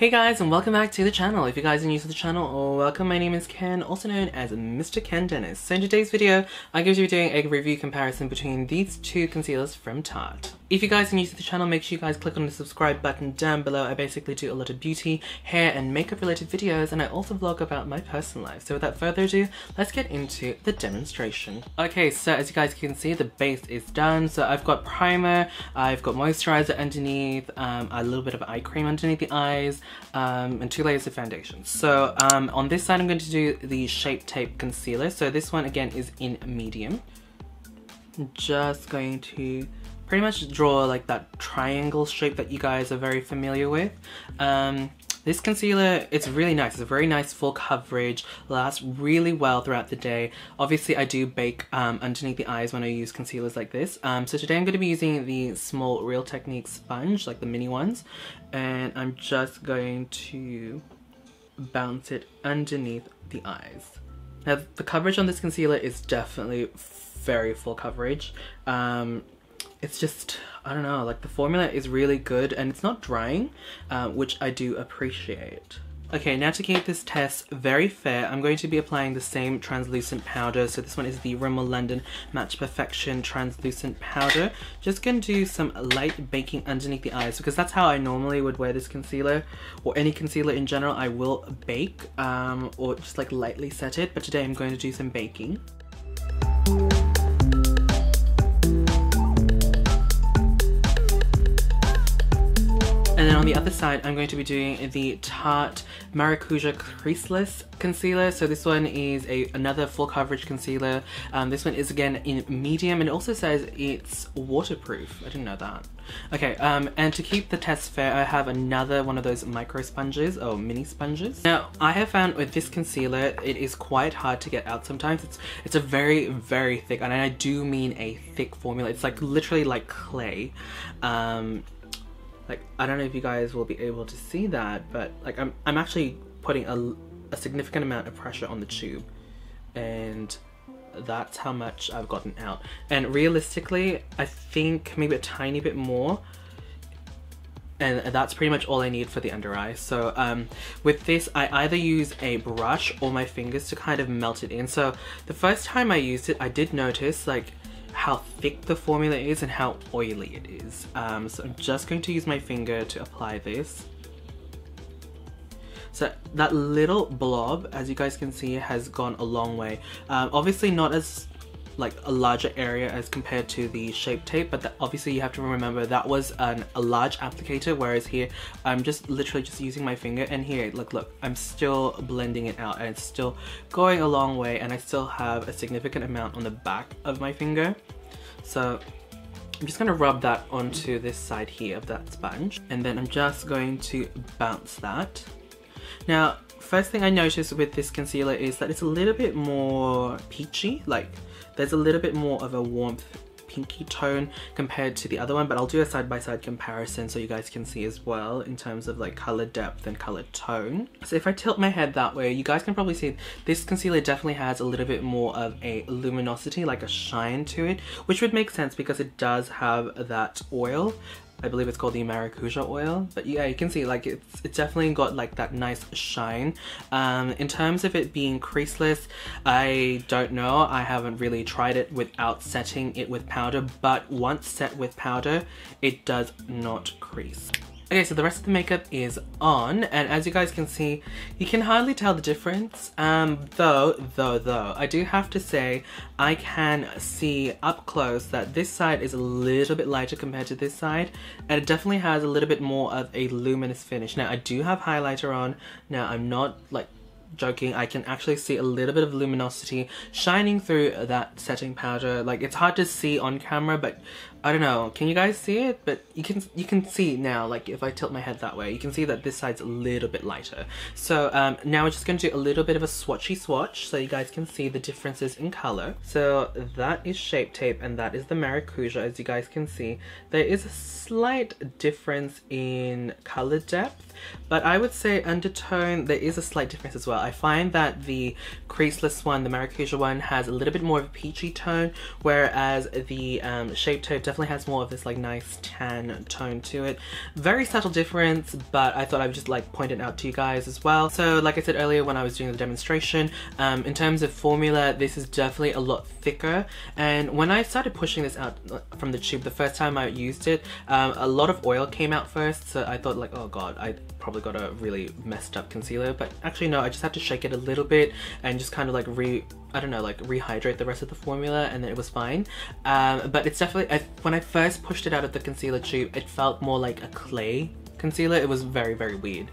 Hey guys, and welcome back to the channel. If you guys are new to the channel, welcome. My name is Ken, also known as MrKenDenis. So in today's video, I'm going to be doing a review comparison between these two concealers from Tarte. If you guys are new to the channel, make sure you guys click on the subscribe button down below. I basically do a lot of beauty, hair, and makeup related videos, and I also vlog about my personal life. So without further ado, let's get into the demonstration. Okay, so as you guys can see, the base is done. So I've got primer, I've got moisturizer underneath, a little bit of eye cream underneath the eyes, and 2 layers of foundation. So on this side I'm going to do the Shape Tape Concealer. So this one again is in medium. I'm just going to pretty much draw like that triangle shape that you guys are very familiar with. This concealer, it's really nice. It's a very nice full coverage, lasts really well throughout the day. Obviously I do bake underneath the eyes when I use concealers like this. So today I'm going to be using the small Real Technique sponge, like the mini ones, and I'm just going to bounce it underneath the eyes. Now the coverage on this concealer is definitely very full coverage. It's just, I don't know, like the formula is really good and it's not drying, which I do appreciate. Okay, now to keep this test very fair, I'm going to be applying the same translucent powder. So this one is the Rimmel London Match Perfection translucent powder. Just gonna do some light baking underneath the eyes because that's how I normally would wear this concealer, or any concealer in general. I will bake or just like lightly set it, but today I'm going to do some baking. And then on the other side, I'm going to be doing the Tarte Maracuja Creaseless Concealer. So this one is another full coverage concealer. This one is again in medium, and it also says it's waterproof. I didn't know that. Okay, and to keep the test fair, I have another one of those micro sponges, or mini sponges. Now, I have found with this concealer, it is quite hard to get out sometimes. It's a very, very thick, and I do mean a thick formula. It's like literally like clay. Like, I don't know if you guys will be able to see that, but like I'm actually putting a significant amount of pressure on the tube, and that's how much I've gotten out. And realistically, I think maybe a tiny bit more, and that's pretty much all I need for the under eye. So with this, I either use a brush or my fingers to kind of melt it in. So the first time I used it, I did notice like how thick the formula is and how oily it is. So I'm just going to use my finger to apply this. So that little blob, as you guys can see, has gone a long way. Obviously not as like a larger area as compared to the Shape Tape, but obviously you have to remember that was a large applicator, whereas here I'm just literally just using my finger, and here look, I'm still blending it out and it's still going a long way, and I still have a significant amount on the back of my finger. So I'm just going to rub that onto this side here of that sponge, and then I'm just going to bounce that. Now, first thing I noticed with this concealer is that it's a little bit more peachy, like there's a little bit more of a warmth pinky tone compared to the other one, but I'll do a side-by-side comparison so you guys can see as well in terms of like color depth and color tone. So if I tilt my head that way, you guys can probably see this concealer definitely has a little bit more of a luminosity, like a shine to it, which would make sense because it does have that oil. I believe it's called the Maracuja oil, but yeah, you can see like it's definitely got like that nice shine. In terms of it being creaseless, I don't know. I haven't really tried it without setting it with powder, but once set with powder, it does not crease. Okay, so the rest of the makeup is on, and as you guys can see, you can hardly tell the difference. Though, I do have to say, I can see up close that this side is a little bit lighter compared to this side, and it definitely has a little bit more of a luminous finish. Now, I do have highlighter on. Now, I'm not like joking, I can actually see a little bit of luminosity shining through that setting powder. Like, it's hard to see on camera, but I don't know, can you guys see it? But you can see now, like if I tilt my head that way, you can see that this side's a little bit lighter. So now we're just going to do a little bit of a swatchy swatch so you guys can see the differences in color. So that is Shape Tape and that is the Maracuja. As you guys can see, there is a slight difference in color depth, but I would say undertone, there is a slight difference as well. I find that the creaseless one, the Maracuja one, has a little bit more of a peachy tone, whereas the Shape Tape definitely has more of this like nice tan tone to it. Very subtle difference, but I thought I would just like point it out to you guys as well. So like I said earlier when I was doing the demonstration, in terms of formula, this is definitely a lot thicker. And when I started pushing this out from the tube the first time I used it, a lot of oil came out first, so I thought like, oh god, I probably got a really messed up concealer. But actually no, I just had to shake it a little bit and just kind of like rehydrate the rest of the formula, and then it was fine. But it's definitely, when I first pushed it out of the concealer tube, it felt more like a clay concealer. It was very, very weird.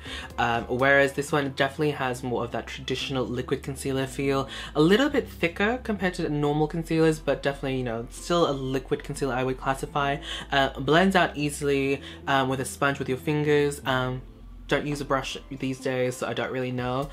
Whereas this one definitely has more of that traditional liquid concealer feel. A little bit thicker compared to normal concealers, but definitely, you know, still a liquid concealer I would classify. Blends out easily with a sponge with your fingers. Don't use a brush these days, so I don't really know.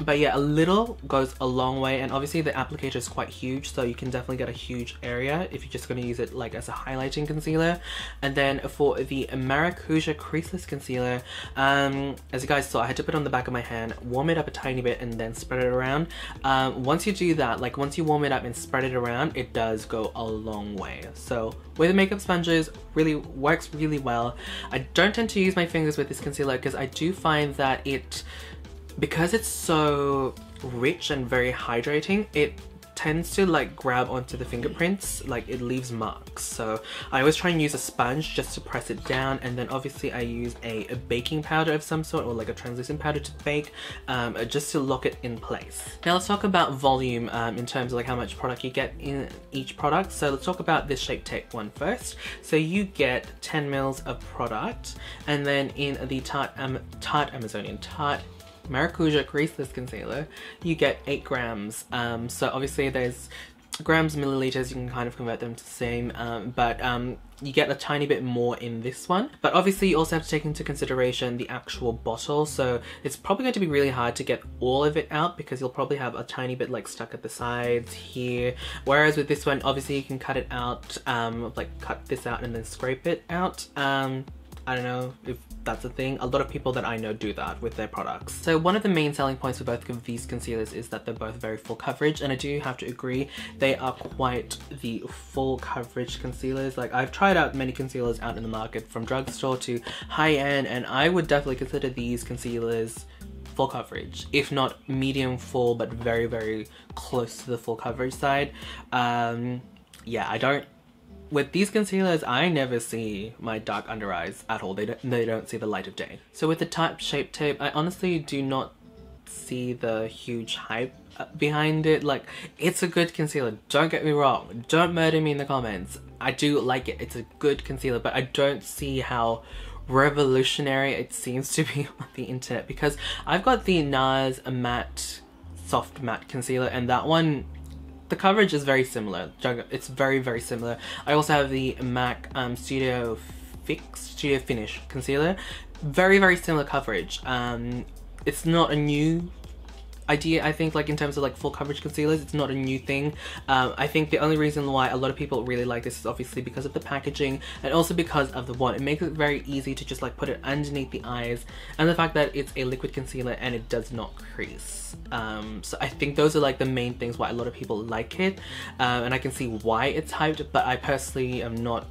But yeah, a little goes a long way, and obviously the applicator is quite huge, so you can definitely get a huge area if you're just going to use it like as a highlighting concealer. And then for the Maracuja Creaseless Concealer, as you guys saw, I had to put it on the back of my hand, warm it up a tiny bit, and then spread it around. Once you do that, like once you warm it up and spread it around, it does go a long way. So with the makeup sponges, really works really well. I don't tend to use my fingers with this concealer because I do find that because it's so rich and very hydrating, it tends to like grab onto the fingerprints, like it leaves marks. So I always try and use a sponge just to press it down, and then obviously I use a baking powder of some sort, or like a translucent powder to bake, just to lock it in place. Now let's talk about volume in terms of like how much product you get in each product. So let's talk about this Shape Tape one first. So you get 10 mils of product, and then in the Tarte Maracuja Creaseless Concealer, you get 8 grams. So obviously there's grams, milliliters, you can kind of convert them to the same, but you get a tiny bit more in this one. But obviously you also have to take into consideration the actual bottle, so it's probably going to be really hard to get all of it out because you'll probably have a tiny bit like stuck at the sides here. Whereas with this one, obviously you can cut it out, like cut this out and then scrape it out. I don't know if that's a thing. A lot of people that I know do that with their products. So one of the main selling points for both of these concealers is that they're both very full coverage, and I do have to agree, they are quite the full coverage concealers. Like I've tried out many concealers out in the market from drugstore to high-end, and I would definitely consider these concealers full coverage, if not medium full, but very, very close to the full coverage side. Yeah, with these concealers, I never see my dark under eyes at all. They don't see the light of day. So with the Tarte Shape Tape, I honestly do not see the huge hype behind it. Like, it's a good concealer, don't get me wrong. Don't murder me in the comments. I do like it. It's a good concealer, but I don't see how revolutionary it seems to be on the internet, because I've got the NARS soft matte concealer, and that one, the coverage is very similar. It's very, very similar. I also have the MAC Studio Finish concealer. Very, very similar coverage. It's not a new idea, I think, like in terms of like full coverage concealers. It's not a new thing. I think the only reason why a lot of people really like this is obviously because of the packaging, and also because of the wand. It makes it very easy to just like put it underneath the eyes, and the fact that it's a liquid concealer and it does not crease. So I think those are like the main things why a lot of people like it, and I can see why it's hyped, but I personally am not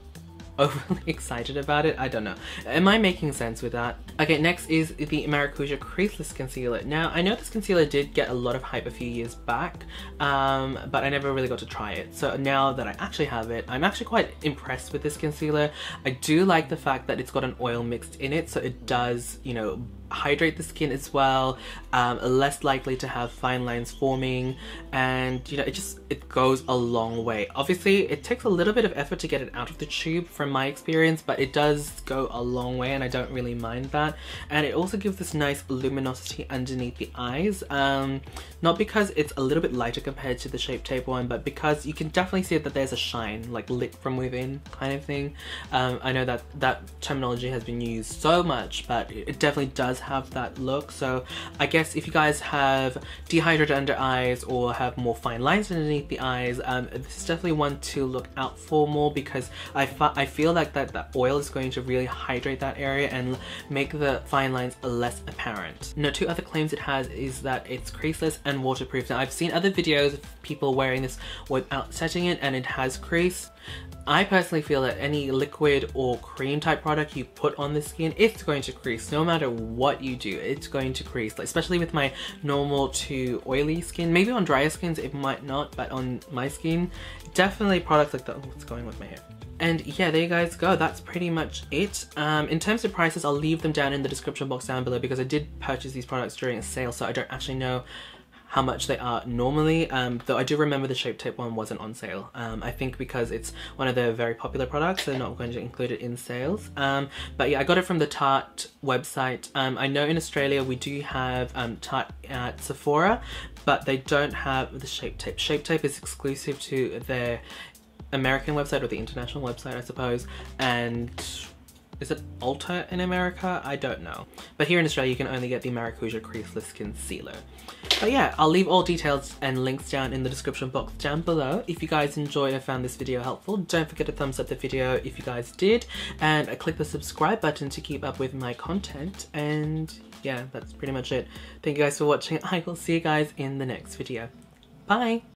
overly excited about it. I don't know. Am I making sense with that? Okay, next is the Maracuja Creaseless Concealer. Now, I know this concealer did get a lot of hype a few years back, but I never really got to try it. So now that I actually have it, I'm actually quite impressed with this concealer. I do like the fact that it's got an oil mixed in it, so it does, you know, hydrate the skin as well, less likely to have fine lines forming, and you know, it goes a long way. Obviously it takes a little bit of effort to get it out of the tube from my experience, but it does go a long way, and I don't really mind that. And it also gives this nice luminosity underneath the eyes, not because it's a little bit lighter compared to the Shape Tape one, but because you can definitely see that there's a shine, like lit from within kind of thing. I know that terminology has been used so much, but it definitely does have that look. So I guess if you guys have dehydrated under eyes or have more fine lines underneath the eyes, this is definitely one to look out for more, because I feel like that oil is going to really hydrate that area and make the fine lines less apparent. Now, 2 other claims it has is that it's creaseless and waterproof. Now, I've seen other videos of people wearing this without setting it, and it has crease. I personally feel that any liquid or cream type product you put on the skin, it's going to crease. No matter what you do, it's going to crease. Like, especially with my normal to oily skin. Maybe on drier skins it might not, but on my skin, definitely products like that. Oh, what's going with my hair? And yeah, there you guys go. That's pretty much it. In terms of prices, I'll leave them down in the description box down below because I did purchase these products during a sale, so I don't actually know how much they are normally, though I do remember the Shape Tape one wasn't on sale. I think because it's one of their very popular products, they're not going to include it in sales. But yeah, I got it from the Tarte website. I know in Australia we do have Tarte at Sephora, but they don't have the Shape Tape. Shape Tape is exclusive to their American website, or the international website I suppose, and is it Ulta in America? I don't know. But here in Australia you can only get the Maracuja Creaseless Concealer. But yeah, I'll leave all details and links down in the description box down below. If you guys enjoyed and found this video helpful, don't forget to thumbs up the video if you guys did, and click the subscribe button to keep up with my content. And yeah, that's pretty much it. Thank you guys for watching. I will see you guys in the next video. Bye!